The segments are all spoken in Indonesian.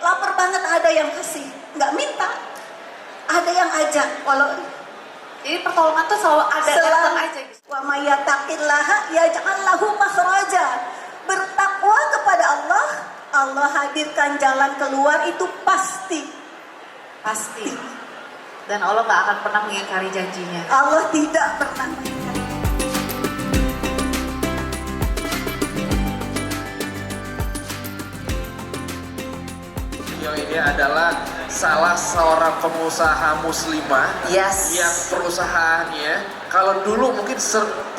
lapar banget ada yang kasih, nggak minta, ada yang ajak. Walau Jadi pertolongan tuh selalu ada, datang aja gitu. wa may yattaqillaha yaj'al lahu makhraja. Bertakwa kepada Allah, Allah hadirkan jalan keluar itu pasti. Pasti. Dan Allah nggak akan pernah mengingkari janjinya. Allah tidak pernah mengingkari. Beliau ini adalah salah seorang pengusaha muslimah yang perusahaannya kalau dulu mungkin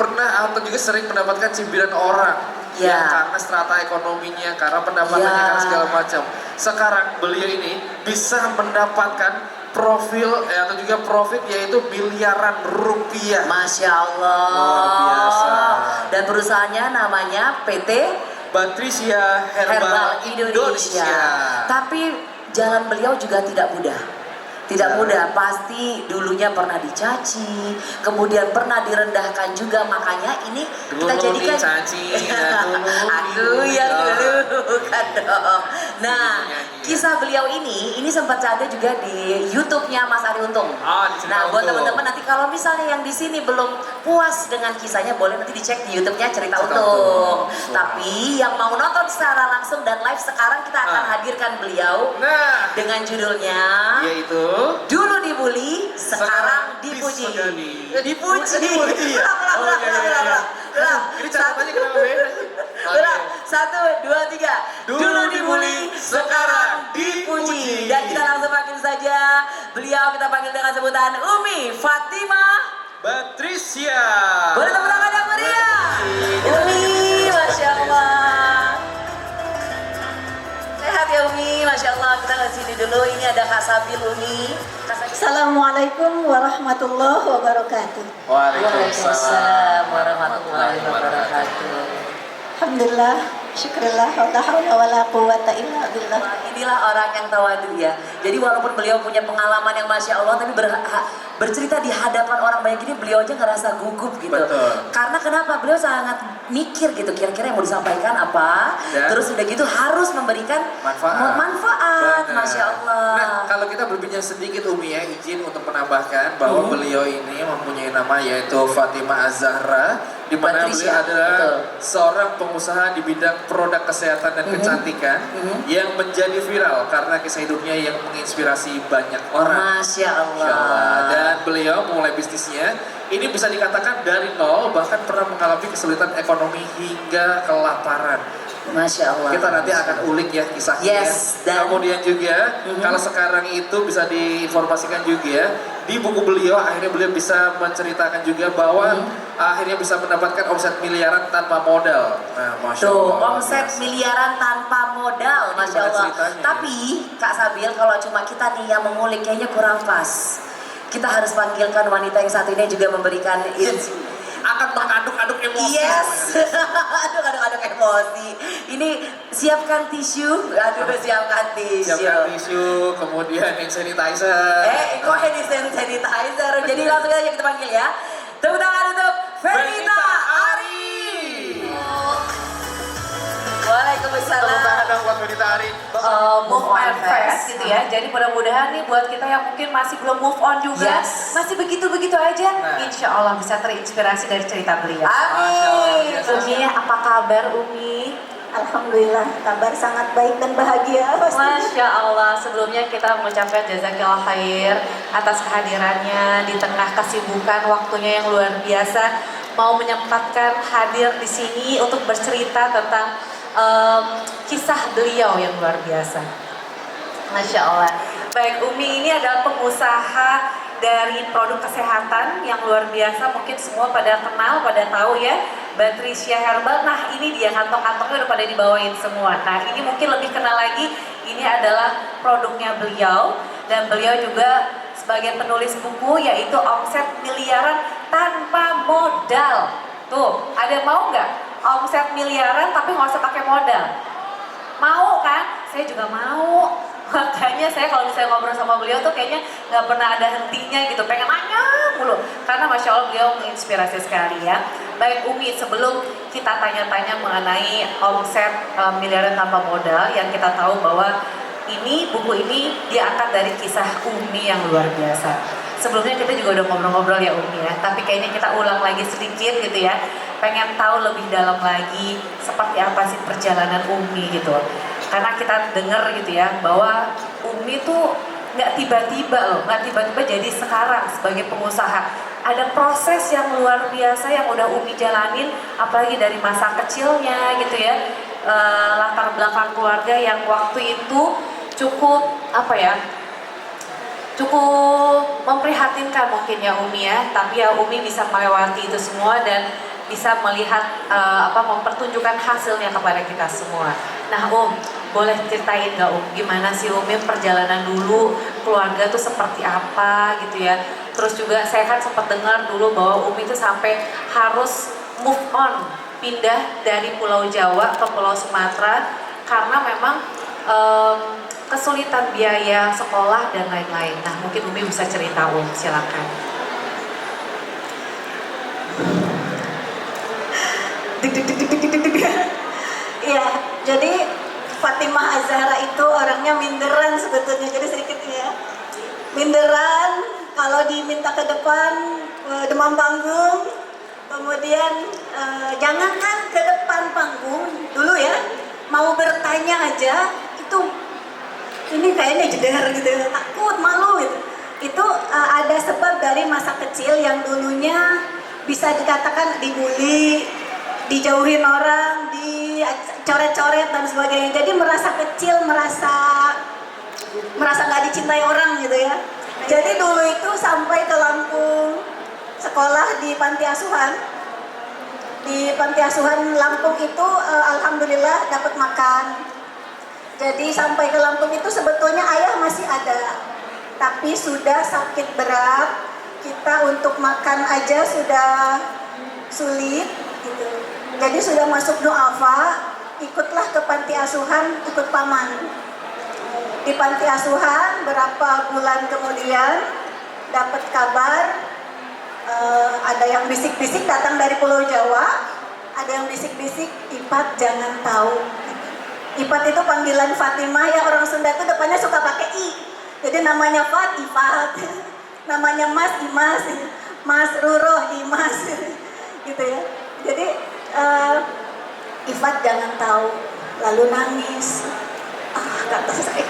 pernah atau juga sering mendapatkan cibiran orang ya karena strata ekonominya, karena pendapatannya, karena segala macam. Sekarang beliau ini bisa mendapatkan profil atau juga profit yaitu miliaran rupiah. Masya Allah. Luar biasa. Dan perusahaannya namanya PT Batrisya Herbal Indonesia. Tapi jalan beliau juga tidak mudah. Tidak mudah, pasti dulunya pernah dicaci, kemudian pernah direndahkan juga, makanya ini kita jadikan dicaci, aku yang dulu kan dong. Nah, kisah beliau ini sempat ada juga di YouTube-nya Mas Ari Untung. Nah, buat teman-teman nanti kalau misalnya yang di sini belum puas dengan kisahnya, boleh nanti dicek di YouTube-nya Cerita Untung. Tapi yang mau nonton secara langsung dan live sekarang kita akan hadirkan beliau dengan judulnya yaitu Dulu Dibully, Sekarang Dipuji. Dipuji. Ini catatannya kenapa beda? Ulang, 1, 2, 3. Dulu dibully, sekarang dipuji. Dan kita langsung panggil saja beliau, kita panggil dengan sebutan Umi Fatimah Batrisya. Boleh tepuk tangan yang meriah. Umi, Masya Allah. Sehat ya Umi, Masya Allah. Kita ke sini dulu, ini ada Kak Sabil Umi. Assalamualaikum warahmatullahi wabarakatuh. Waalaikumsalam warahmatullahi wabarakatuh. Alhamdulillah, syukurillah, la haula wala quwwata illa billah. Inilah orang yang tawadu ya. Jadi walaupun beliau punya pengalaman yang Masya Allah, tapi bercerita di hadapan orang banyak ini, beliau aja ngerasa gugup gitu. Betul. Karena kenapa? Beliau sangat mikir gitu, kira-kira yang mau disampaikan apa. Terus udah gitu harus memberikan manfaat. Masya Allah. Nah, kalau kita berbincang sedikit Umi ya, izin untuk menambahkan bahwa beliau ini mempunyai nama yaitu Fatimah Az-Zahra, di mana beliau adalah seorang pengusaha di bidang produk kesehatan dan kecantikan yang menjadi viral karena kisah hidupnya yang menginspirasi banyak orang. Masya Allah. Dan beliau mulai bisnisnya ini bisa dikatakan dari nol, bahkan pernah mengalami kesulitan ekonomi hingga kelaparan. Masya Allah. Kita nanti akan ulik ya kisahnya. Dan kemudian juga kalau sekarang itu bisa diinformasikan juga di buku beliau, akhirnya beliau bisa menceritakan juga bahwa akhirnya bisa mendapatkan omset miliaran tanpa modal. Nah, Masya Allah. Omset miliaran tanpa modal, Masya Allah. Tapi Kak Sabil, kalau cuma kita nih yang mengulik kayaknya kurang pas. Kita harus panggilkan wanita yang satu ini juga memberikan akan mengaduk-aduk emosi. Aduk-aduk emosi. Ini siapkan tisu. Siapkan tisu. Siapkan tisu, kemudian hand sanitizer. Kok hand sanitizer? Jadi langsung aja kita panggil ya. Tepuk tangan untuk Fenita Ari. Waalaikumsalam. Tepuk tangan dong buat Fenita Ari. Move on fast gitu ya. Jadi mudah-mudahan nih buat kita yang mungkin masih belum move on juga, masih begitu-begitu aja, insya Allah bisa terinspirasi dari cerita beliau. Amin. Umi, apa kabar Umi? Alhamdulillah, kabar sangat baik dan bahagia. Masya Allah, sebelumnya kita mengucapkan jazakillah khair atas kehadirannya di tengah kesibukan waktunya yang luar biasa, mau menyempatkan hadir di sini untuk bercerita tentang kisah beliau yang luar biasa. Masya Allah. Baik, Umi ini adalah pengusaha dari produk kesehatan yang luar biasa, mungkin semua pada kenal, pada tahu ya, Batrisya Herbal. Nah ini dia, kantong-kantongnya udah pada dibawain semua. Nah ini mungkin lebih kenal lagi, ini adalah produknya beliau, dan beliau juga sebagai penulis buku yaitu Omset Miliaran Tanpa Modal. Tuh, ada yang mau nggak? Omset miliaran tapi nggak usah pakai modal. Mau kan? Saya juga mau. Makanya saya kalau misalnya ngobrol sama beliau tuh kayaknya nggak pernah ada hentinya gitu, pengen nanya mulu. Karena Masya Allah beliau menginspirasi sekali ya. Baik Umi, sebelum kita tanya-tanya mengenai omset miliaran tanpa modal, yang kita tahu bahwa buku ini diangkat dari kisah Umi yang luar biasa. Sebelumnya kita juga udah ngobrol-ngobrol ya Umi ya, tapi kayaknya kita ulang lagi sedikit gitu ya. Pengen tahu lebih dalam lagi seperti apa sih perjalanan Umi gitu. Karena kita dengar gitu ya bahwa Umi tuh nggak tiba-tiba loh, nggak tiba-tiba jadi sekarang sebagai pengusaha. Ada proses yang luar biasa yang udah Umi jalanin, apalagi dari masa kecilnya gitu ya. Latar belakang keluarga yang waktu itu cukup cukup memprihatinkan mungkin ya Umi ya, tapi ya Umi bisa melewati itu semua dan bisa melihat mempertunjukkan hasilnya kepada kita semua. Nah boleh ceritain nggak gimana sih Umi perjalanan dulu keluarga tuh seperti apa gitu ya. Terus juga saya kan sempat dengar dulu bahwa Umi tuh sampai harus move on, pindah dari Pulau Jawa ke Pulau Sumatera karena memang kesulitan biaya sekolah dan lain-lain. Nah mungkin Umi bisa cerita silakan. Iya, jadi Fatimah Az-Zahra itu orangnya minderan sebetulnya, jadi sedikit ya. Minderan, kalau diminta ke depan demam panggung, kemudian jangankan ke depan panggung dulu ya, mau bertanya aja itu ini kayaknya jeder gitu, takut, malu gitu. Itu ada sebab dari masa kecil yang dulunya bisa dikatakan dibully, dijauhin orang, dicoret-coret dan sebagainya. Jadi merasa kecil, merasa nggak dicintai orang gitu ya. Jadi dulu itu sampai ke Lampung, sekolah di panti asuhan. Di panti asuhan Lampung itu alhamdulillah dapat makan. Jadi sampai ke Lampung itu sebetulnya ayah masih ada, tapi sudah sakit berat. Kita untuk makan aja sudah sulit gitu. Jadi sudah masuk duafa, ikutlah ke panti asuhan, ikut paman. Di panti asuhan berapa bulan kemudian dapat kabar ada yang bisik-bisik datang dari Pulau Jawa, ada yang bisik-bisik Ipat jangan tahu. Ipat itu panggilan Fatimah ya, orang Sunda itu depannya suka pakai i. Jadi namanya Fat, Ipat. Namanya Mas, Imas. Mas Ruroh, Imas. Gitu ya. Jadi Ifat jangan tahu, lalu nangis. Kata saya,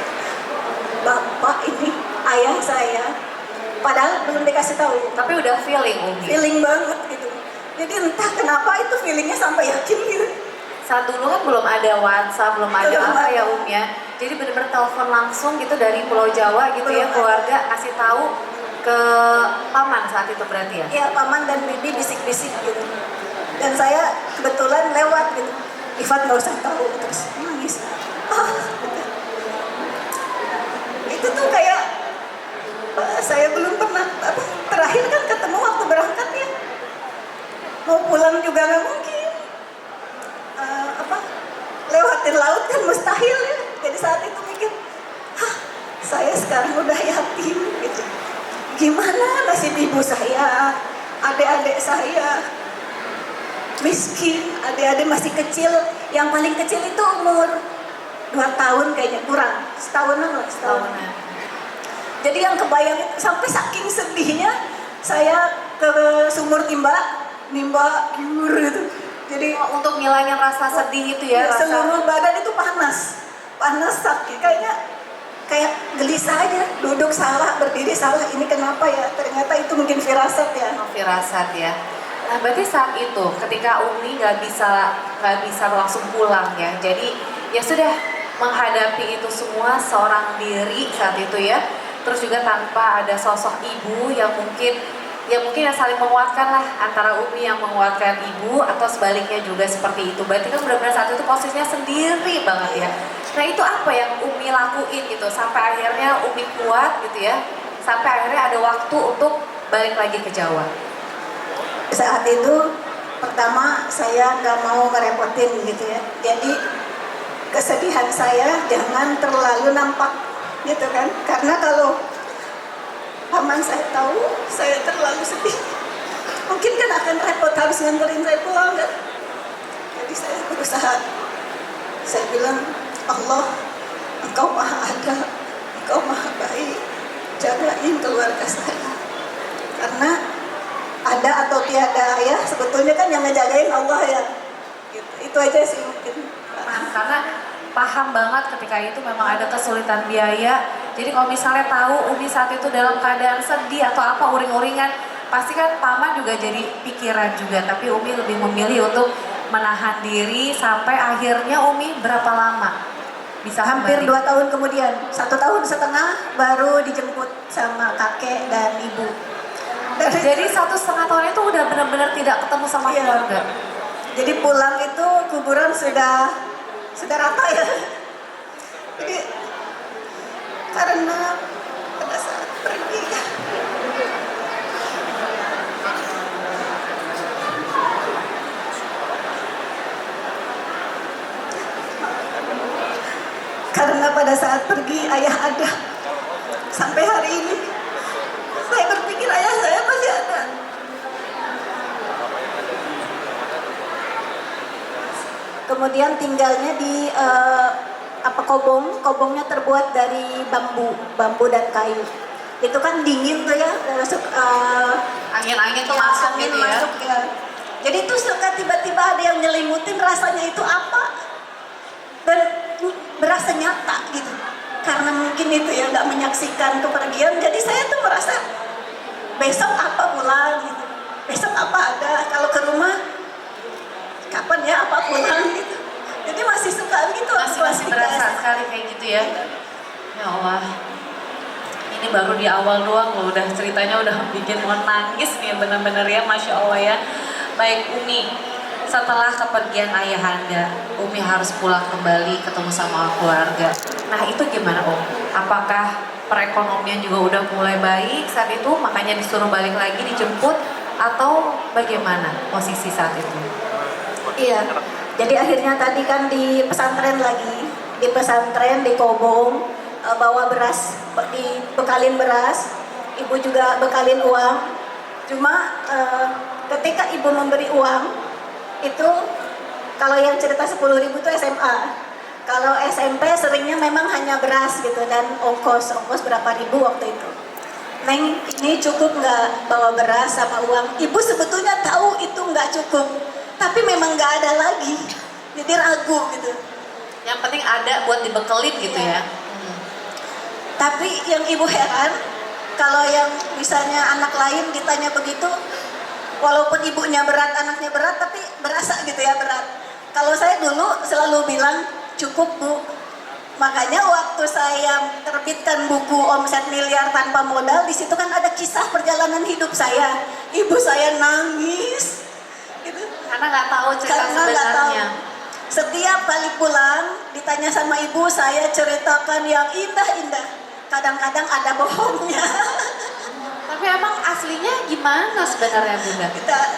bapak ini ayah saya, padahal belum dikasih tahu. Tapi udah feeling Umi. Feeling banget gitu. Jadi entah kenapa itu feelingnya sampai yakin gitu. Saat dulu kan belum ada WhatsApp, belum ada apa ya ya. Jadi benar-benar telepon langsung gitu dari Pulau Jawa gitu ya, keluarga kasih tahu ke paman saat itu berarti ya? Iya, paman dan bibi bisik-bisik gitu. Dan saya kebetulan lewat gitu. Ifat nggak usah tahu, terus nangis. Gitu. Itu tuh kayak saya belum pernah terakhir kan ketemu waktu berangkat ya. Mau pulang juga nggak mungkin. Lewatin laut kan mustahil ya. Jadi saat itu mikir, saya sekarang udah yatim gitu. Gimana nasib ibu saya, adik-adik saya miskin, adik-adik masih kecil. Yang paling kecil itu umur 2 tahun kayaknya, kurang setahunan lah, setahunan. Jadi yang kebayang itu sampai saking sedihnya saya ke sumur nimba giur gitu. Jadi untuk ngilangin rasa sedih itu ya, rasa seluruh badan itu panas sakit, kayak gelisah aja, duduk salah, berdiri salah, ini kenapa ya? Ternyata itu mungkin firasat ya. Firasat ya. Nah berarti saat itu ketika Umi nggak bisa langsung pulang ya, jadi ya sudah menghadapi itu semua seorang diri saat itu ya. Terus juga tanpa ada sosok ibu yang mungkin saling menguatkan lah, antara Umi yang menguatkan ibu atau sebaliknya juga seperti itu. Berarti kan benar-benar saat itu posisinya sendiri banget ya. Nah itu apa yang Umi lakuin gitu sampai akhirnya Umi kuat gitu ya, sampai akhirnya ada waktu untuk balik lagi ke Jawa. Saat itu pertama saya nggak mau ngerepotin gitu ya. Jadi kesedihan saya jangan terlalu nampak gitu kan, karena kalau paman saya tahu saya terlalu sedih, mungkin kan akan repot harus nganterin saya pulang kan. Jadi saya berusaha, saya bilang Allah Engkau maha ada, Engkau maha baik, jagain keluarga saya. Karena ada atau tiada ya, sebetulnya kan yang ngejagain Allah ya. Gitu. Itu aja sih mungkin. Karena paham banget ketika itu memang ada kesulitan biaya. Jadi kalau misalnya tahu Umi saat itu dalam keadaan sedih atau apa uring-uringan, pasti kan paman juga jadi pikiran juga. Tapi Umi lebih memilih untuk menahan diri sampai akhirnya Umi berapa lama bisa Hampir kembali? 2 tahun kemudian, 1,5 tahun baru dijemput sama kakek dan ibu. Jadi 1,5 tahun itu udah benar-benar tidak ketemu sama Iya. keluarga. Jadi pulang itu kuburan sudah rata ya. Jadi karena pada saat pergi ayah ada sampai hari ini. Saya berpikir ayah saya masih ada. Kemudian tinggalnya di kobongnya terbuat dari bambu dan kayu. Itu kan dingin tuh ya, masuk Angin-angin tuh masuk angin gitu ya. masuk ya. Jadi tuh suka tiba-tiba ada yang nyelimutin, rasanya itu apa? Dan berasa nyata gitu. Karena mungkin itu ya nggak menyaksikan kepergian, jadi saya tuh merasa besok apa pulang gitu. Besok apa ada, kalau ke rumah kapan ya apa pulang gitu. Jadi masih suka gitu. Masih berasa sekali kayak gitu ya. Ya Allah. Ini baru di awal doang loh, udah ceritanya udah bikin mau nangis nih bener-bener ya, Masya Allah ya. Baik Umi, setelah kepergian ayahanda, Umi harus pulang kembali ketemu sama keluarga. Nah itu gimana Om? Apakah perekonomian juga udah mulai baik saat itu, makanya disuruh balik lagi dijemput, atau bagaimana posisi saat itu? Iya, jadi akhirnya tadi kan di pesantren lagi, di pesantren di Kobong, bawa beras, dibekalin beras, ibu juga bekalin uang. Cuma ketika ibu memberi uang itu, kalau yang cerita 10.000 itu SMA, kalau SMP seringnya memang hanya beras gitu dan ongkos berapa ribu waktu itu. Neng, ini cukup nggak bawa beras sama uang? Ibu sebetulnya tahu itu nggak cukup, tapi memang nggak ada lagi, jadi ragu gitu. Yang penting ada buat dibekelin gitu ya. Tapi yang ibu heran, kalau yang misalnya anak lain ditanya begitu, walaupun ibunya berat, anaknya berat, tapi berasa gitu ya berat. Kalau saya dulu selalu bilang, cukup Bu. Makanya waktu saya terbitkan buku Omset Miliar Tanpa Modal, di situ kan ada kisah perjalanan hidup saya. Ibu saya nangis, gitu. Karena nggak tahu cerita Karena nggak tahu. sebenarnya. Setiap kali pulang, ditanya sama ibu, saya ceritakan yang indah-indah. Kadang-kadang ada bohongnya. Tapi emang aslinya gimana sebenarnya Bunda?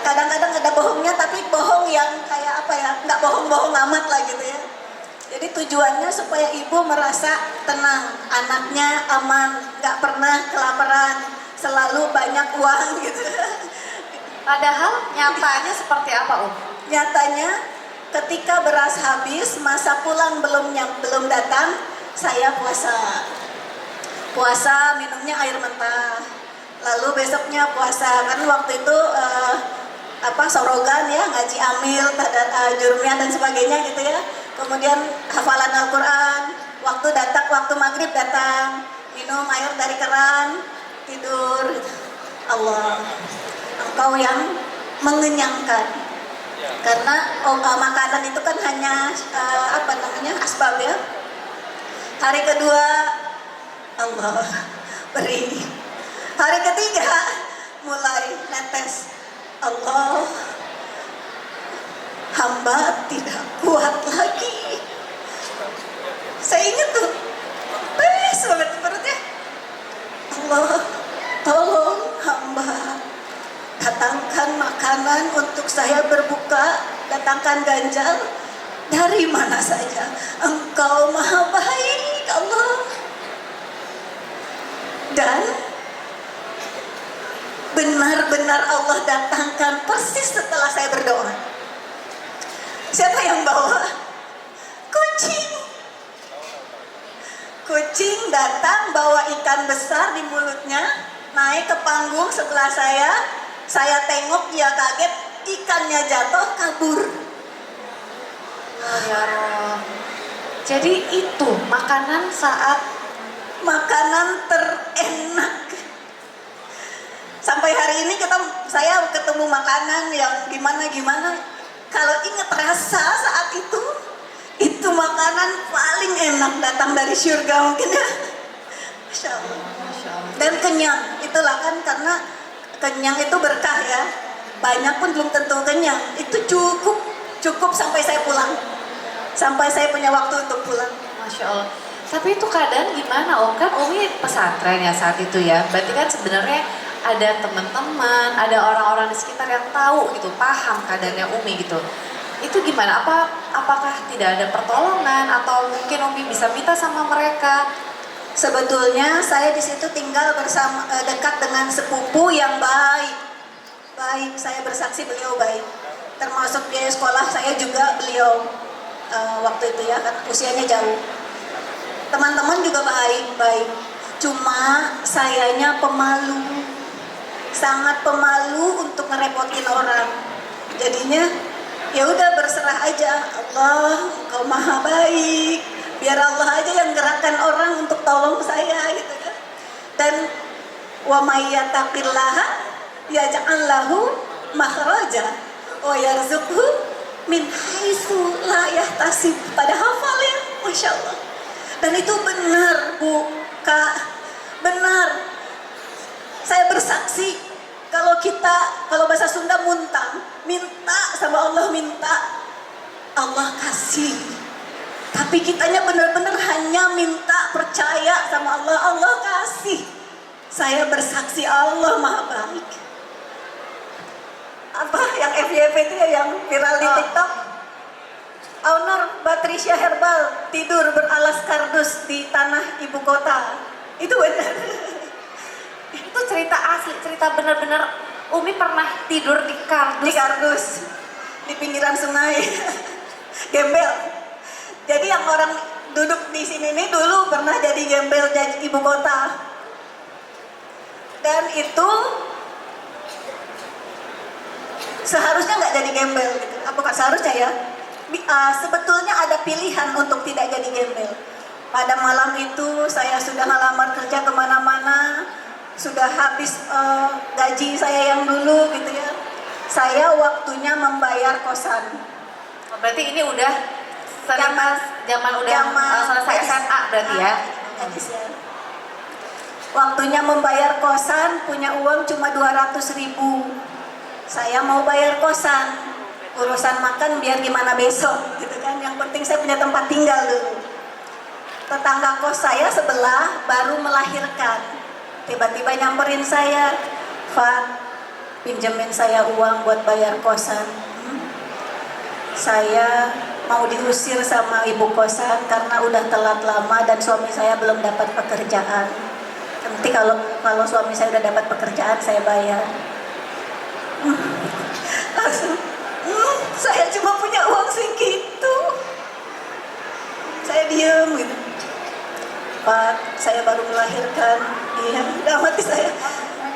Kadang-kadang ada bohongnya, tapi bohong yang kayak apa ya, nggak bohong-bohong amat lah gitu ya. Jadi tujuannya supaya ibu merasa tenang, anaknya aman, nggak pernah kelaparan, selalu banyak uang gitu. Padahal nyatanya seperti apa Nyatanya ketika beras habis, masa pulang belum datang, saya puasa minumnya air mentah. Lalu besoknya puasa, kan waktu itu sorogan ya, ngaji amil, jurumiyah dan sebagainya gitu ya. Kemudian hafalan Al-Quran, waktu maghrib datang, minum air dari keran, tidur. Allah, Engkau yang mengenyangkan. Karena makanan itu kan hanya asbab ya. Hari kedua Allah beri. Hari ketiga mulai netes. Allah, hamba tidak kuat lagi. Saya ingat tuh, pedes banget perutnya. Allah, tolong hamba, datangkan makanan untuk saya berbuka, datangkan ganjal dari mana saja. Engkau maha baik Allah. Dan benar-benar Allah datangkan persis setelah saya berdoa. Siapa yang bawa? Kucing. kucing datang bawa ikan besar di mulutnya, naik ke panggung sebelah saya tengok, dia kaget, ikannya jatuh, kabur. Ya Allah. Jadi itu makanan saat Makanan terenak. Sampai hari ini saya ketemu makanan yang gimana-gimana, kalau ingat rasa saat itu makanan paling enak datang dari surga mungkin ya. Masya Allah. Dan kenyang, itulah kan, karena kenyang itu berkah ya. Banyak pun belum tentu kenyang, itu cukup sampai saya pulang. Sampai saya punya waktu untuk pulang. Masya Allah. Tapi itu keadaan gimana Om? Kan Umi pesantren ya saat itu ya. Berarti kan sebenarnya ada teman-teman, ada orang-orang di sekitar yang tahu gitu, paham keadaannya Umi gitu. Itu gimana? Apakah tidak ada pertolongan atau mungkin Umi bisa minta sama mereka? Sebetulnya saya di situ tinggal dekat dengan sepupu yang baik. Saya bersaksi beliau baik. Termasuk biaya sekolah saya juga beliau waktu itu ya, kan usianya jauh. Teman-teman juga baik. Cuma sayanya pemalu. Sangat pemalu untuk ngerepotin orang. Jadinya ya udah berserah aja. Allah, Engkau Maha Baik. Biar Allah aja yang gerakkan orang untuk tolong saya gitu kan. Dan wa may yattaqillaha yaj'al lahu makhraja wa yarzuqhu min haitsu la yahtasib. Pada hafal ya, Masya Allah. Dan itu benar Bu, Kak, benar. Saya bersaksi, kalau bahasa Sunda minta sama Allah, Allah kasih. Tapi kitanya benar-benar hanya minta, percaya sama Allah, Allah kasih. Saya bersaksi Allah Maha Baik. Apa yang FYP itu ya, yang viral di TikTok? Owner Batrisya Herbal tidur beralas kardus di tanah ibu kota. Itu benar. Itu cerita asli, cerita benar-benar Umi pernah tidur di kardus. Di kardus, di pinggiran sungai. Gembel. Jadi yang orang duduk di sini ini dulu pernah jadi gembel jadi ibu kota. Dan itu seharusnya nggak jadi gembel gitu. Bukan seharusnya ya. Sebetulnya ada pilihan untuk tidak jadi gembel. Pada malam itu saya sudah ngelamar kerja kemana-mana, sudah habis gaji saya yang dulu gitu ya. Saya waktunya membayar kosan. Berarti ini udah zaman selesai SMA berarti ya? Waktunya membayar kosan, punya uang cuma 200.000. Saya mau bayar kosan. Urusan makan biar gimana besok gitu kan, yang penting saya punya tempat tinggal dulu. Tetangga kos saya sebelah baru melahirkan, tiba-tiba nyamperin saya, Fat, pinjemin saya uang buat bayar kosan. Saya mau diusir sama ibu kosan karena udah telat lama dan suami saya belum dapat pekerjaan. Nanti kalau suami saya udah dapat pekerjaan saya bayar. Langsung saya cuma punya uang segitu. Saya diem gitu. Pak, saya baru melahirkan. Iya, udah mati saya.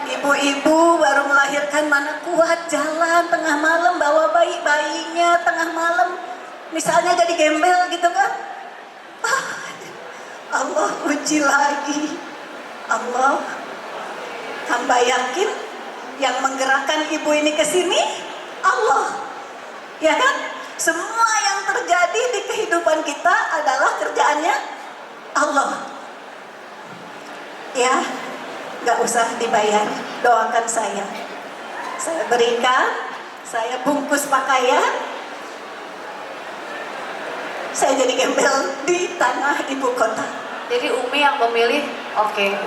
Ibu-ibu baru melahirkan, mana kuat jalan tengah malam bawa bayinya tengah malam. Misalnya jadi gembel gitu kan. Allah uji lagi. Allah, hamba yakin yang menggerakkan ibu ini ke sini Allah. Ya kan? Semua yang terjadi di kehidupan kita adalah kerjaannya Allah. Ya, gak usah dibayar. Doakan saya. Saya berikan, saya bungkus pakaian. Saya jadi gembel di tanah ibu kota. Jadi Umi yang memilih,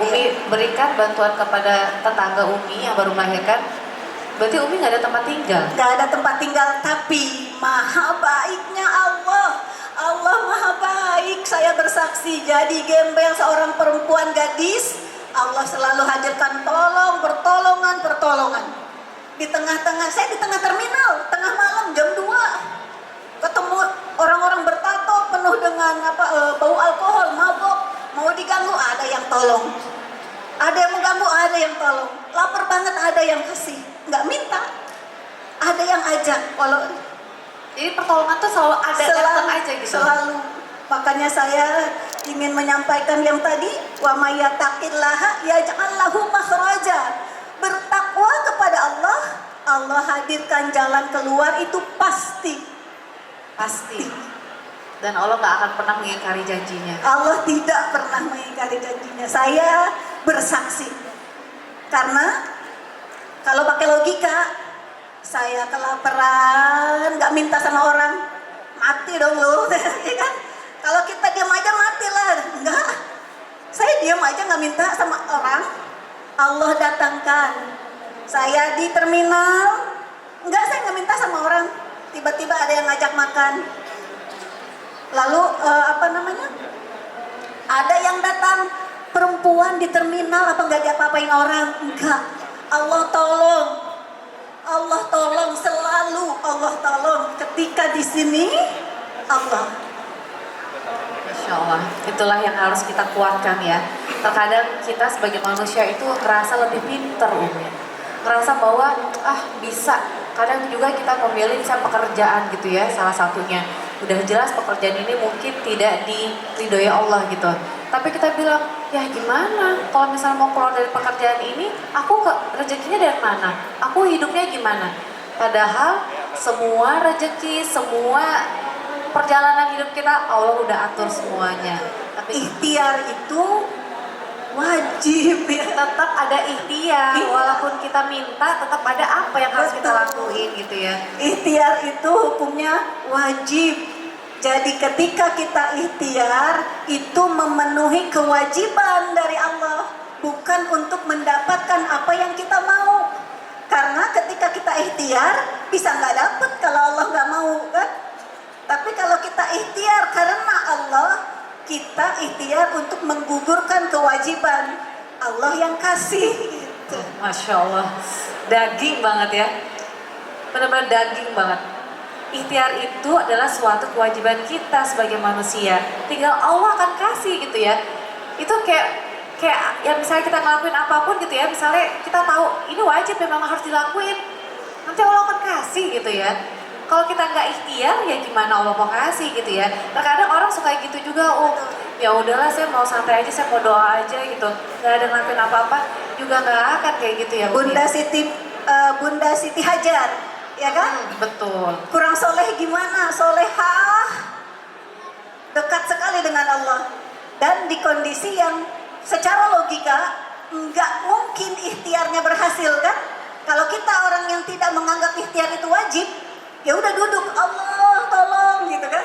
Umi berikan bantuan kepada tetangga Umi yang baru melahirkan. Berarti Umi nggak ada tempat tinggal? Nggak ada tempat tinggal, tapi maha baiknya Allah. Allah maha baik. Saya bersaksi jadi gembel seorang perempuan gadis, Allah selalu hadirkan pertolongan. Saya di tengah terminal, tengah malam jam 2. Ketemu orang-orang bertato penuh dengan bau alkohol, mabok. mau diganggu ada yang tolong, ada yang mau ganggu ada yang tolong, lapar banget ada yang kasih, nggak minta, ada yang ajak. Walau Jadi pertolongan tuh selalu ada, datang aja gitu. Selalu. Makanya saya ingin menyampaikan yang tadi, wa may yattaqillaha yaj'al lahu makhraja. Bertakwa kepada Allah, Allah hadirkan jalan keluar itu pasti. Pasti. Dan Allah nggak akan pernah mengingkari janjinya. Allah tidak pernah mengingkari janjinya. Saya bersaksi. Karena kalau pakai logika, saya kelaparan, nggak minta sama orang, mati dong lo, ya kan? Kalau kita diam aja mati lah, enggak. Saya diam aja nggak minta sama orang, Allah datangkan. Saya di terminal, enggak, saya nggak minta sama orang, tiba-tiba ada yang ngajak makan. Lalu ada yang datang perempuan di terminal, apa nggak diapa-apain orang? Enggak. Allah tolong. Allah tolong selalu, Allah tolong. Ketika di sini Allah. Masya Allah, itulah yang harus kita kuatkan ya. Terkadang kita sebagai manusia itu merasa lebih pinter, merasa bahwa bisa. Kadang juga kita memilih misalnya pekerjaan gitu ya, salah satunya. Udah jelas pekerjaan ini mungkin tidak diridhoi Allah gitu. Tapi kita bilang, ya gimana kalau misalnya mau keluar dari pekerjaan ini, aku rezekinya dari mana? Aku hidupnya gimana? Padahal semua rezeki, semua perjalanan hidup kita Allah udah atur semuanya. Tapi Ikhtiar itu wajib ya. tetap ada ikhtiar, walaupun kita minta tetap ada apa yang harus kita lakuin gitu ya. Ikhtiar itu hukumnya wajib. Jadi ketika kita ikhtiar itu memenuhi kewajiban dari Allah, bukan untuk mendapatkan apa yang kita mau. Karena ketika kita ikhtiar bisa nggak dapet kalau Allah nggak mau kan. Tapi kalau kita ikhtiar karena Allah, kita ikhtiar untuk menggugurkan kewajiban, Allah yang kasih gitu. Masya Allah, daging banget ya, benar-benar daging banget. Ikhtiar itu adalah suatu kewajiban kita sebagai manusia. Tinggal Allah akan kasih gitu ya. Itu kayak ya misalnya kita ngelakuin apapun gitu ya. Misalnya kita tahu ini wajib memang harus dilakuin. Nanti Allah akan kasih gitu ya. Kalau kita nggak ikhtiar ya gimana Allah mau kasih gitu ya. Terkadang orang suka gitu juga. Oh ya udahlah saya mau santai aja, saya mau doa aja gitu. Nggak ada ngelakuin apa-apa juga nggak akan kayak gitu ya. Bunda Siti Hajar. Ya kan? Betul. Kurang soleh gimana? Solehah, dekat sekali dengan Allah. Dan di kondisi yang secara logika nggak mungkin ikhtiarnya berhasil kan? Kalau kita orang yang tidak menganggap ikhtiar itu wajib, ya udah duduk, Allah tolong gitu kan?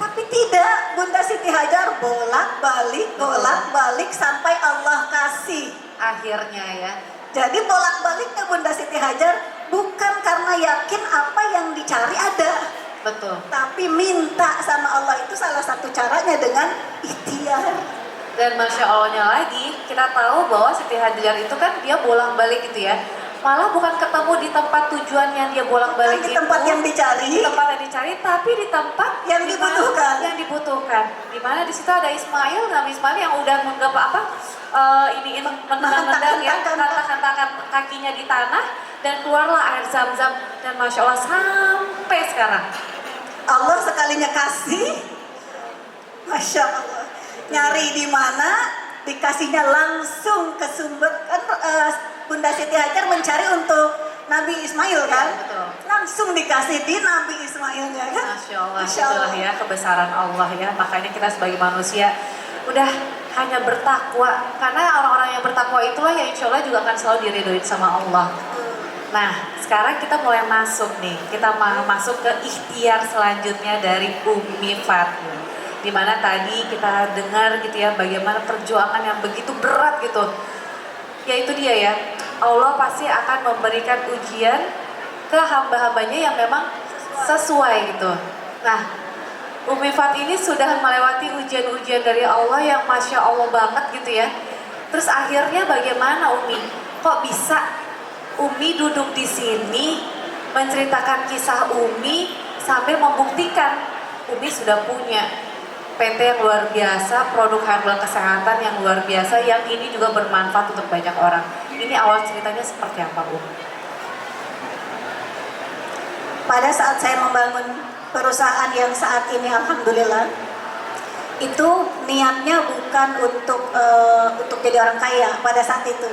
Tapi tidak, Bunda Siti Hajar bolak-balik sampai Allah kasih. Akhirnya ya. Jadi bolak-baliknya Bunda Siti Hajar bukan karena yakin apa yang dicari ada. Betul. Tapi minta sama Allah itu salah satu caranya dengan ikhtiar. Dan Masya Allahnya lagi, kita tahu bahwa Siti Hajar itu kan dia bolak-balik gitu ya. Malah bukan ketemu di tempat tujuan yang dia bolak-balik Di tempat yang dicari. Di tempat yang dicari, tapi di tempat yang dibutuhkan. Yang dibutuhkan. Dimana di situ ada Ismail, Nabi Ismail yang udah menendang ya, hentak-hentakan kakinya di tanah, dan keluarlah air zam-zam. Dan Masya Allah sampai sekarang. Allah sekalinya kasih, Masya Allah. Nyari di mana, dikasihnya langsung ke sumber. Kan Bunda Siti Hajar mencari untuk Nabi Ismail kan? Ya, betul. Langsung dikasih di Nabi Ismailnya kan? Masya Allah, Masya itulah Allah. ya kebesaran Allah ya. Makanya kita sebagai manusia udah hanya bertakwa. Karena orang-orang yang bertakwa itulah yang insya Allah juga akan selalu diridhoin sama Allah. Nah, sekarang kita mulai masuk nih. Kita masuk ke ikhtiar selanjutnya dari Umi Fatin. Dimana tadi kita dengar gitu ya bagaimana perjuangan yang begitu berat gitu. Yaitu dia ya, Allah pasti akan memberikan ujian ke hamba-hambanya yang memang sesuai gitu. Nah, Umi Fat ini sudah melewati ujian-ujian dari Allah yang Masya Allah banget gitu ya. Terus akhirnya bagaimana Umi? Kok bisa Umi duduk di sini menceritakan kisah Umi sambil membuktikan Umi sudah punya PT yang luar biasa, produk herbal kesehatan yang luar biasa, yang ini juga bermanfaat untuk banyak orang. Ini awal ceritanya seperti apa, Bu? Pada saat saya membangun perusahaan yang saat ini alhamdulillah, itu niatnya bukan untuk jadi orang kaya pada saat itu.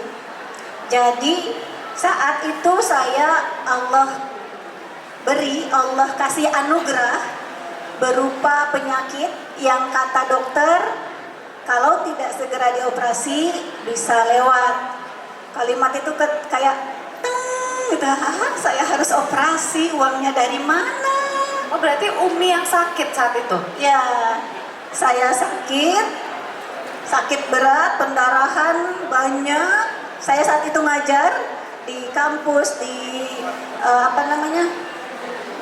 Jadi saat itu saya Allah kasih anugerah berupa penyakit yang kata dokter kalau tidak segera dioperasi bisa lewat. Kalimat itu kayak gitu, saya harus operasi, uangnya dari mana? Oh, berarti Umi yang sakit saat itu? Ya, saya sakit berat, pendarahan banyak. Saya saat itu ngajar di kampus, di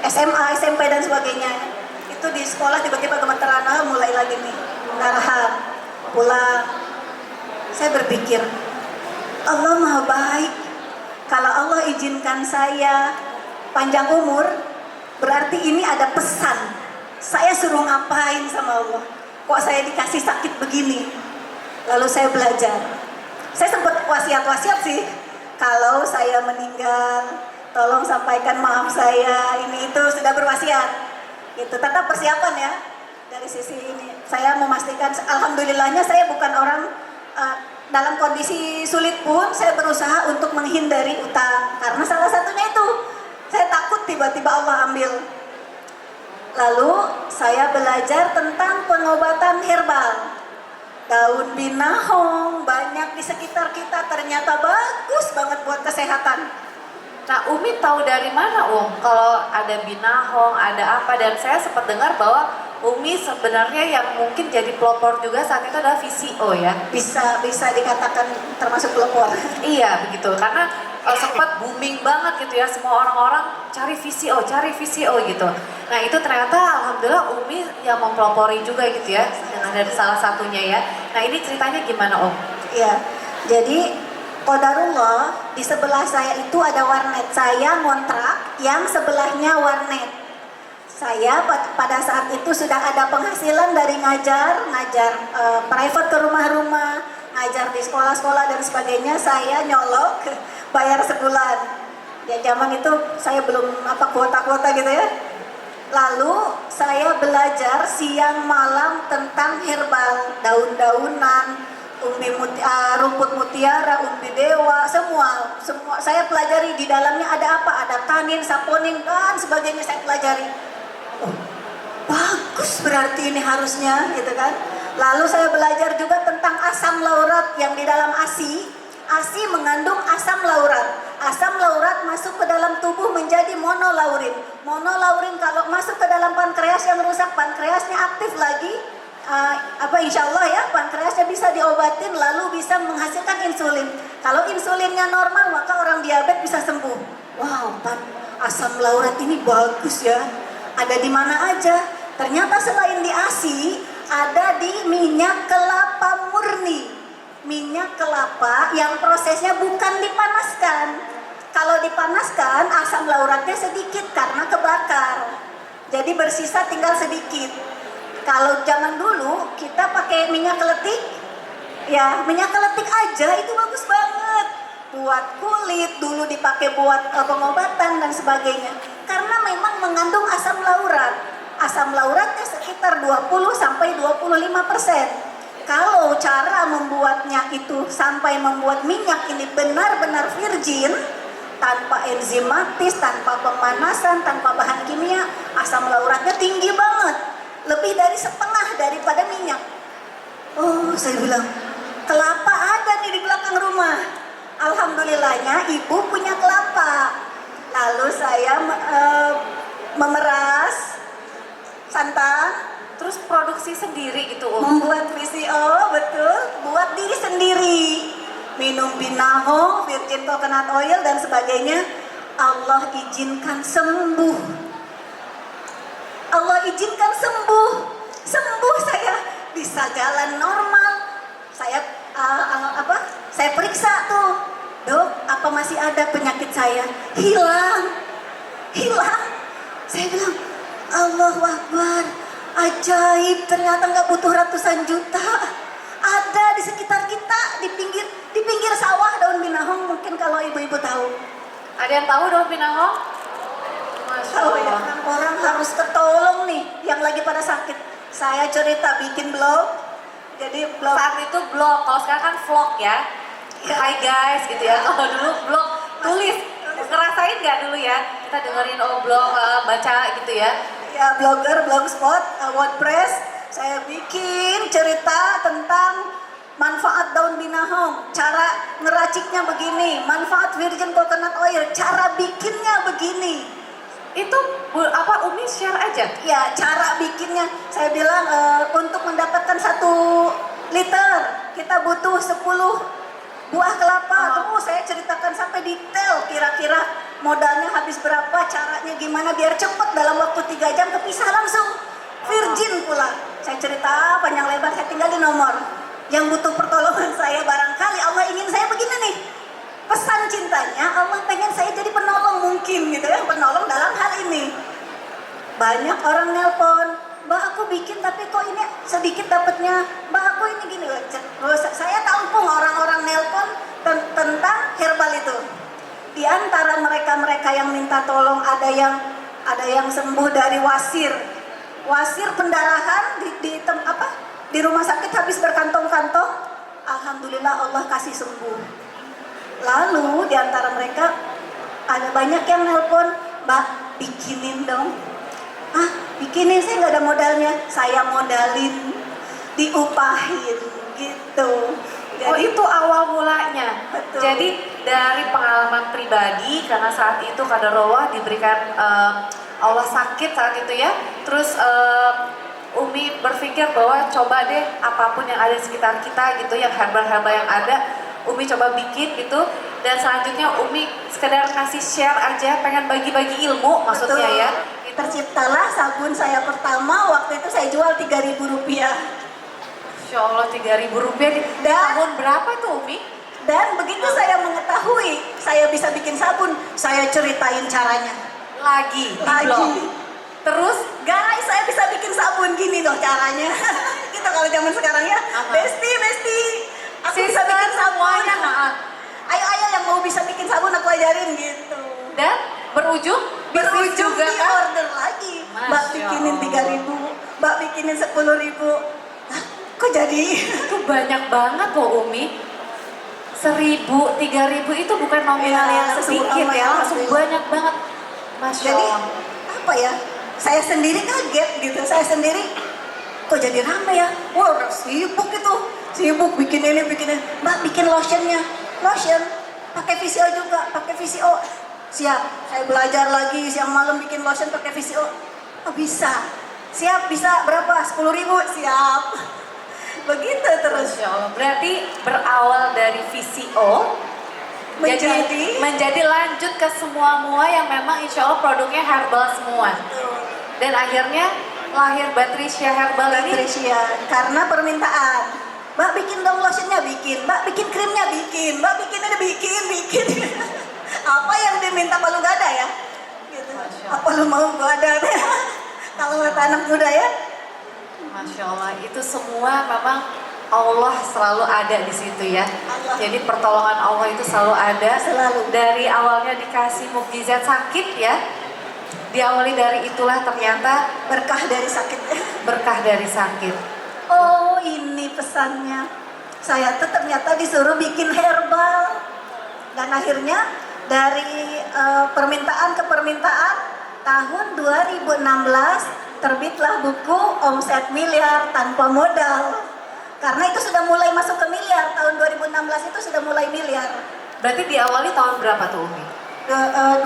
SMA, SMP dan sebagainya. Itu di sekolah tiba-tiba gemeteran, mulai lagi nih pendarahan, pulang. Saya berpikir, Allah Maha Baik. Kalau Allah izinkan saya panjang umur, berarti ini ada pesan. Saya suruh ngapain sama Allah? Kok saya dikasih sakit begini? Lalu saya belajar. Saya sempat wasiat-wasiat sih. Kalau saya meninggal, tolong sampaikan maaf saya, ini itu sudah berwasiat. Itu tetap persiapan ya dari sisi ini. Saya memastikan, alhamdulillahnya saya bukan orang dalam kondisi sulit pun saya berusaha untuk menghindari utang. Karena salah satunya itu, saya takut tiba-tiba Allah ambil. Lalu saya belajar tentang pengobatan herbal. Daun binahong banyak di sekitar kita, ternyata bagus banget buat kesehatan. Nah, Umi tahu dari mana, kalau ada binahong, ada apa, dan saya sempat dengar bahwa Umi sebenarnya yang mungkin jadi pelopor juga saat itu adalah VCO ya? Bisa dikatakan termasuk pelopor. Iya, begitu. Karena sempat booming banget gitu ya, semua orang-orang cari VCO gitu. Nah, itu ternyata alhamdulillah Umi yang mempelopori juga gitu ya, dengan dari salah satunya ya. Nah, ini ceritanya gimana, Om? Iya, jadi qadarullah, di sebelah saya itu ada warnet. Saya ngontrak yang sebelahnya warnet. Saya pada saat itu sudah ada penghasilan dari ngajar private ke rumah-rumah, ngajar di sekolah-sekolah dan sebagainya. Saya nyolok bayar sebulan. Ya zaman itu saya belum kuota-kuota gitu ya. Lalu saya belajar siang malam tentang herbal, daun-daunan, rumput mutiara, umbi dewa, semua saya pelajari. Di dalamnya ada apa? Ada tanin, saponin dan sebagainya saya pelajari. Oh, bagus berarti ini harusnya gitu kan. Lalu saya belajar juga tentang asam laurat yang di dalam ASI. ASI mengandung asam laurat. Asam laurat masuk ke dalam tubuh menjadi monolaurin. Monolaurin kalau masuk ke dalam pankreas yang rusak, pankreasnya aktif lagi. Insya Allah ya, pankreasnya bisa diobatin lalu bisa menghasilkan insulin. Kalau insulinnya normal maka orang diabetes bisa sembuh. Wow, asam laurat ini bagus ya. Ada di mana aja? Ternyata selain di ASI, ada di minyak kelapa murni. Minyak kelapa yang prosesnya bukan dipanaskan. Kalau dipanaskan asam lauratnya sedikit karena kebakar. Jadi bersisa tinggal sedikit. Kalau zaman dulu kita pakai minyak keletik, ya minyak keletik aja itu bagus banget. Buat kulit, dulu dipakai buat pengobatan dan sebagainya. Karena memang mengandung asam laurat. Asam lauratnya sekitar 20-25%. Kalau cara membuatnya itu sampai membuat minyak ini benar-benar virgin, tanpa enzimatis, tanpa pemanasan, tanpa bahan kimia, asam lauratnya tinggi banget. Lebih dari setengah daripada minyak. Oh, saya bilang, kelapa ada nih di belakang rumah. Alhamdulillahnya ibu punya kelapa. Lalu saya memeras santan, terus produksi sendiri gitu, membuat VCO, betul, buat diri sendiri. Minum binahong, virgin coconut oil dan sebagainya. Allah izinkan sembuh. Allah izinkan sembuh saya bisa jalan normal. Saya saya periksa tuh, dok, apa masih ada penyakit saya? Hilang. Saya bilang, Allahu Akbar, ajaib, ternyata nggak butuh ratusan juta. Ada di sekitar kita, di pinggir sawah daun binahong, mungkin kalau ibu-ibu tahu. Ada yang tahu daun binahong? Masya Oh ya, Allah. orang harus tertolong nih yang lagi pada sakit. Saya cerita bikin blog, jadi blog. Saat itu blog, kalau sekarang kan vlog ya. Hai guys gitu ya. Kalau dulu blog tulis, ngerasain nggak dulu ya? Kita dengerin blog, baca gitu ya. Ya blogger, blogspot, WordPress. Saya bikin cerita tentang manfaat daun binahong, cara ngeraciknya begini, manfaat virgin coconut oil, cara bikinnya begini. Itu Umi share aja? Ya, cara bikinnya. Saya bilang untuk mendapatkan 1 liter kita butuh 10 buah kelapa. Terus saya ceritakan sampai detail kira-kira modalnya habis berapa, caranya gimana biar cepat dalam waktu 3 jam kepisah langsung. Virgin pula. Saya cerita panjang lebar, saya tinggal di nomor. Yang butuh pertolongan saya, barangkali Allah ingin saya begini nih. Pesan cintanya, Allah pengen saya jadi penolong mungkin gitu ya, penolong dalam hal ini. Banyak orang nelpon, Mbak aku bikin tapi kok ini sedikit dapatnya, Mbak aku ini gini. Terus saya tampung orang-orang nelpon tentang herbal itu. Di antara mereka-mereka yang minta tolong ada yang sembuh dari wasir pendarahan di rumah sakit habis berkantong-kantong. Alhamdulillah Allah kasih sembuh. Lalu di antara mereka ada banyak yang nelpon, Mbak bikinin dong. Ah bikinin, saya nggak ada modalnya, saya modalin, diupahin gitu. Oh itu awal mulanya. Betul. Jadi dari pengalaman pribadi, karena saat itu kadarullah diberikan Allah sakit saat itu ya. Terus Umi berpikir bahwa coba deh apapun yang ada di sekitar kita gitu, yang herbal-herbal yang ada, Umi coba bikin gitu. Dan selanjutnya Umi sekedar kasih share aja, pengen bagi-bagi ilmu maksudnya. Betul. Ya. Terciptalah sabun saya pertama, waktu itu saya jual Rp3.000. Insya Allah Rp3.000 di tahun berapa tuh Umi? Dan begitu saya mengetahui saya bisa bikin sabun, saya ceritain caranya. Lagi. Lagi. Terus Guys, saya bisa bikin sabun gini loh caranya. Gitu kalau zaman sekarang ya. Besti. Aku bisa bikin sabun. Ayo yang mau bisa bikin sabun aku ajarin gitu. Dan berujung bisnis juga di kan? order lagi. Mbak Masya bikinin Allah. 3.000, Mbak bikinin 10.000. Hah, kok jadi? Itu banyak banget loh Umi. 1.000, 3.000 itu bukan nominal Iya, yang sedikit ya, langsung banyak banget. Masya Jadi Allah. apa ya? Saya sendiri kaget gitu. Saya sendiri kok jadi rame ya? Wah udah sibuk itu. Sibuk bikin ini. Mbak bikin lotionnya. Lotion. Pakai VCO juga. Pakai VCO. Siap. Saya belajar lagi siang malam bikin lotion pakai VCO. Oh bisa. Siap bisa berapa? 10.000. Siap. Begitu terus. Masya Allah. Berarti berawal dari VCO menjadi lanjut ke semua yang memang insya Allah produknya herbal semua. Dan akhirnya lahir Batrisya Herbal ini. Batrisya karena permintaan. Mbak bikin dong lotionnya, bikin. Mbak bikin krimnya, bikin. Mbak bikin ini, bikin. Apa yang diminta palu gak ada ya? Gitu. Apa lu mau gak ada? Kalau kata anak muda ya. Masya Allah, itu semua memang Allah selalu ada di situ ya. Allah. Jadi pertolongan Allah itu selalu ada. Selalu. Dari awalnya dikasih mukjizat sakit ya. Diawali dari itulah ternyata Berkah dari sakit. berkah dari sakit. Oh ini pesannya. Saya tuh ternyata disuruh bikin herbal. Dan akhirnya dari permintaan ke permintaan, tahun 2016 terbitlah buku Omset Miliar Tanpa Modal. Karena itu sudah mulai masuk ke miliar, tahun 2016 itu sudah mulai miliar. Berarti diawali tahun berapa tuh Umi?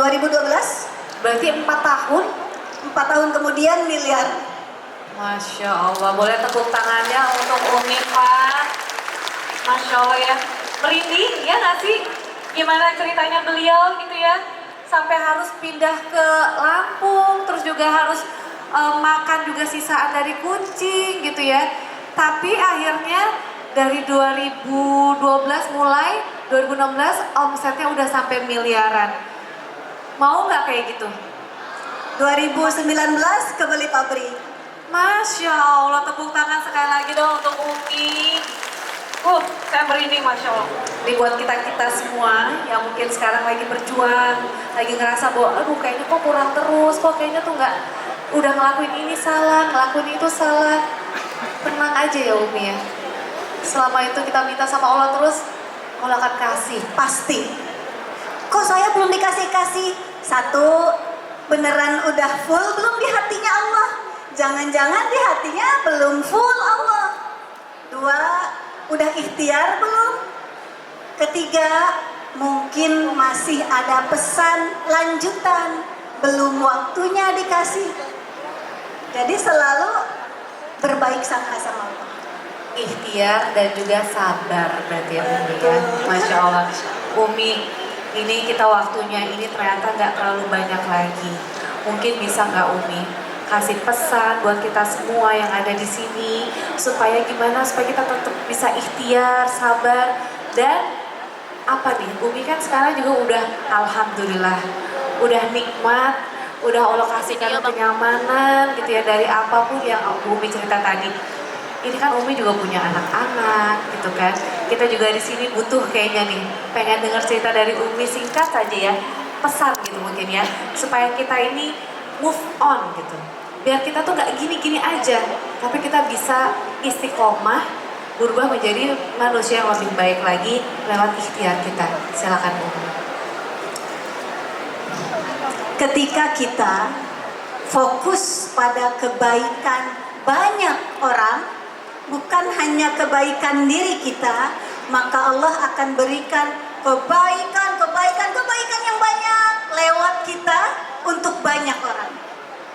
2012, Berarti 4 tahun? 4 tahun kemudian miliar. Masya Allah, boleh tepuk tangannya untuk Umi Pak. Masya Allah ya, merinding ya nggak sih? Gimana ceritanya beliau gitu ya, sampai harus pindah ke Lampung, terus juga harus makan juga sisaan dari kucing gitu ya. Tapi akhirnya dari 2012 mulai, 2016 omsetnya udah sampai miliaran. Mau nggak kayak gitu? 2019 kebeli pabrik. Masya Allah, tepuk tangan sekali lagi dong untuk Umi. Saya merinding Masya Allah. Ini buat kita-kita semua yang mungkin sekarang lagi berjuang, lagi ngerasa bahwa aduh kayaknya kok kurang terus, kok kayaknya tuh nggak, udah ngelakuin ini salah, ngelakuin itu salah. Tenang aja ya Umi ya. Selama itu kita minta sama Allah terus, Allah akan kasih. Pasti. Kok saya belum dikasih-kasih? Satu, beneran udah full belum di hatinya Allah? Jangan-jangan di hatinya belum full Allah. Dua, udah ikhtiar belum? Ketiga, mungkin masih ada pesan lanjutan, belum waktunya dikasih. Jadi selalu berbaik sangka sama Allah. Ikhtiar dan juga sabar berarti ya Umi ya. Masya Allah. Umi, ini kita waktunya ini ternyata nggak terlalu banyak lagi. Mungkin bisa nggak Umi kasih pesan buat kita semua yang ada di sini supaya gimana supaya kita tetap bisa ikhtiar, sabar dan apa nih? Umi kan sekarang juga udah alhamdulillah udah nikmat, udah Allah kasihkan kenyamanan gitu ya dari apapun yang Umi cerita tadi. Ini kan Umi juga punya anak-anak gitu kan. Kita juga di sini butuh kayaknya nih pengen dengar cerita dari Umi singkat saja ya, pesan gitu mungkin ya supaya kita ini move on gitu. Biar kita tuh nggak gini-gini aja, tapi kita bisa istiqomah, berubah menjadi manusia yang lebih baik lagi lewat ikhtiar kita. Silakan Umi. Ketika kita fokus pada kebaikan banyak orang, bukan hanya kebaikan diri kita, maka Allah akan berikan kebaikan yang banyak lewat kita untuk banyak orang.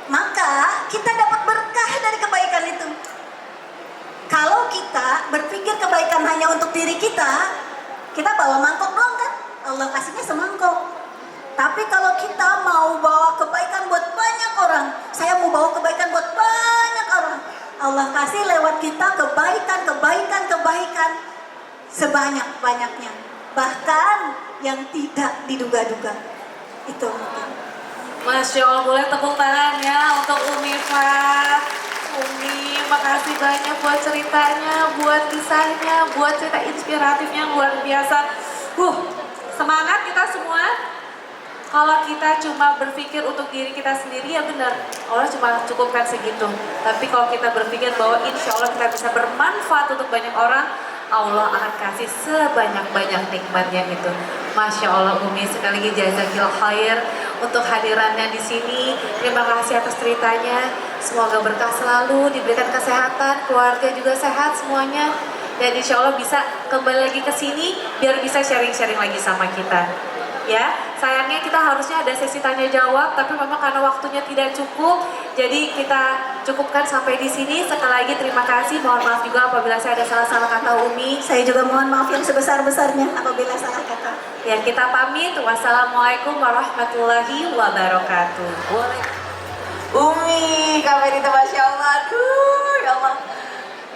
Maka kita dapat berkah dari kebaikan itu. Kalau kita berpikir kebaikan hanya untuk diri kita bawa mangkok doang kan? Allah kasihnya semangkok. Tapi kalau kita mau bawa kebaikan buat banyak orang, saya mau bawa kebaikan buat banyak orang, Allah kasih lewat kita kebaikan sebanyak-banyaknya. Bahkan yang tidak diduga-duga. Itu mungkin. Masya Allah, boleh tepuk tangan ya untuk Umi Fah. Umi, makasih banyak buat ceritanya, buat kisahnya, buat cerita inspiratifnya luar biasa. Semangat kita semua. Kalau kita cuma berpikir untuk diri kita sendiri ya benar, Allah cuma cukupkan segitu. Tapi kalau kita berpikir bahwa insya Allah kita bisa bermanfaat untuk banyak orang, Allah akan kasih sebanyak-banyak nikmatnya itu. Masya Allah Umi, sekali lagi jazakillah khair untuk hadirannya di sini. Terima kasih atas ceritanya. Semoga berkah selalu, diberikan kesehatan, keluarga juga sehat semuanya. Dan insya Allah bisa kembali lagi ke sini biar bisa sharing-sharing lagi sama kita. Ya, sayangnya kita harusnya ada sesi tanya jawab, tapi memang karena waktunya tidak cukup, jadi kita cukupkan sampai di sini. Sekali lagi terima kasih, mohon maaf juga apabila saya ada salah-salah kata Umi. Saya juga mohon maaf yang sebesar-besarnya apabila salah kata. Ya, kita pamit. Wassalamualaikum warahmatullahi wabarakatuh. Umi, Kak Medita, Masya Allah. Aduh, ya Allah.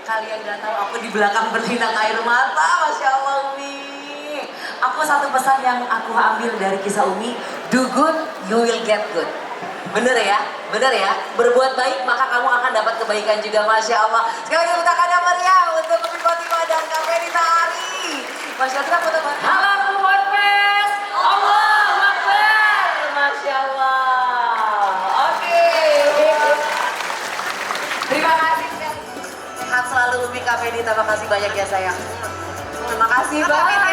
Kalian gak tahu aku di belakang berlinang air mata, Masya Allah Umi. Aku satu pesan yang aku ambil dari kisah Umi, do good, you will get good. Bener ya? Berbuat baik maka kamu akan dapat kebaikan juga, Masya Allah. Sekali lagi tepuk meriah untuk Umi Khotimah dan Kak Medita Ari. Masya Allah, kita foto. Allahu Akbar, Allahu Akbar, Masya Allah. Oke. Terima kasih. Sehat selalu Umi Kak Medita, terima kasih banyak ya sayang. Terima kasih banget.